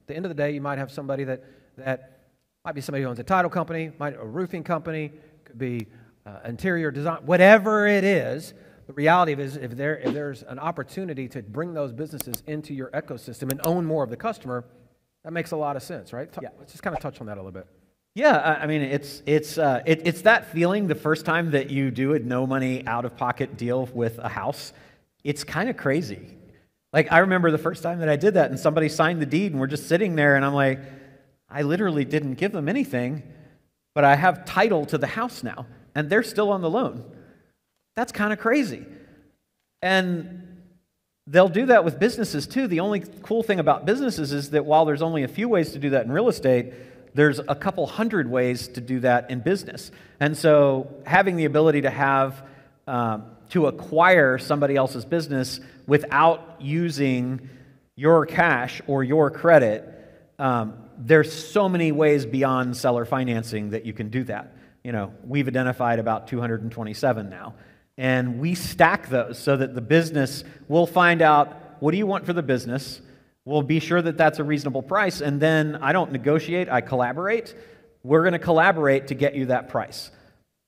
At the end of the day, you might have somebody that might be somebody who owns a title company, a roofing company, could be interior design, whatever it is. The reality of it is if there's an opportunity to bring those businesses into your ecosystem and own more of the customer, that makes a lot of sense, right? Yeah. Let's just kind of touch on that a little bit. Yeah, I mean, it's that feeling the first time that you do a no money out of pocket deal with a house. It's kind of crazy. Like, I remember the first time that I did that and somebody signed the deed and we're just sitting there and I'm like, I literally didn't give them anything, but I have title to the house now and they're still on the loan. That's kind of crazy. And they'll do that with businesses too. The only cool thing about businesses is that while there's only a few ways to do that in real estate, there's a couple hundred ways to do that in business. And so having the ability to have to acquire somebody else's business without using your cash or your credit, there's so many ways beyond seller financing that you can do that. You know, we've identified about 227 now. And we stack those so that the business will find out, what do you want for the business? We'll be sure that that's a reasonable price. And then I don't negotiate, I collaborate. We're going to collaborate to get you that price.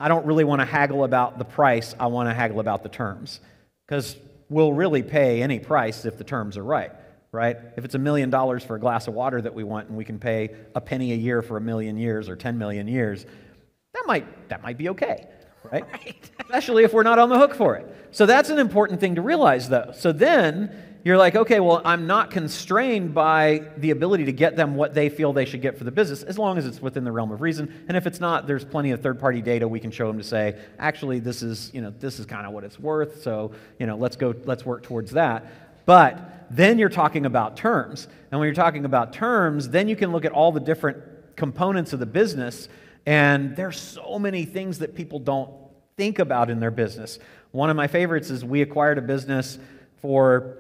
I don't really want to haggle about the price. I want to haggle about the terms. Because we'll really pay any price if the terms are right? If it's $1 million for a glass of water that we want and we can pay a penny a year for 1 million years or 10 million years, that might be okay. Right? Especially if we're not on the hook for it. So that's an important thing to realize, though. So then you're like, okay, well, I'm not constrained by the ability to get them what they feel they should get for the business, as long as it's within the realm of reason. And if it's not, there's plenty of third-party data we can show them to say, actually, this is kind of what it's worth. So, let's work towards that. But then you're talking about terms. And when you're talking about terms, then you can look at all the different components of the business. And there's so many things that people don't think about in their business. One of my favorites is we acquired a business for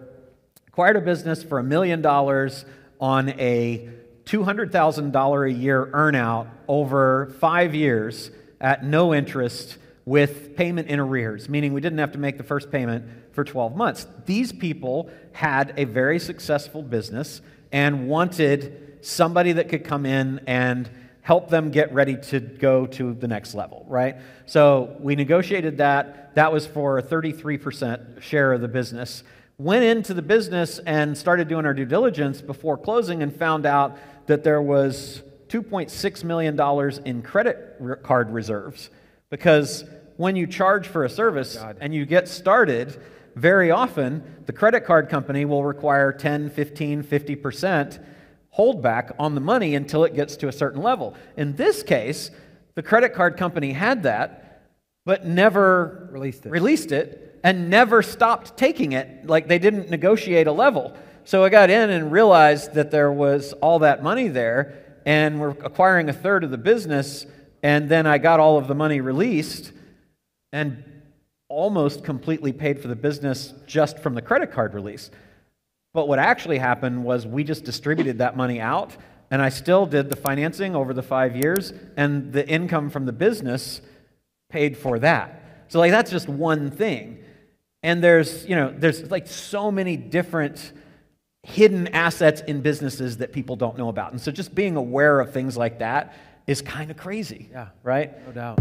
$1 million on a $200,000 a year earnout over 5 years at no interest with payment in arrears, meaning we didn't have to make the first payment for 12 months. These people had a very successful business and wanted somebody that could come in and help them get ready to go to the next level, right? So we negotiated that. That was for a 33% share of the business. Went into the business and started doing our due diligence before closing and found out that there was $2.6 million in credit card reserves. Because when you charge for a service and you get started, very often the credit card company will require 10, 15, 50% holdback on the money until it gets to a certain level. In this case, the credit card company had that, but never released it and never stopped taking it. Like, they didn't negotiate a level. So I got in and realized that there was all that money there, and we're acquiring a third of the business, and then I got all of the money released and almost completely paid for the business just from the credit card release. But what actually happened was we just distributed that money out, and I still did the financing over the 5 years, and the income from the business paid for that. So like, that's just one thing. And there's like so many different hidden assets in businesses that people don't know about. And so just being aware of things like that is kind of crazy. Yeah, right? No doubt.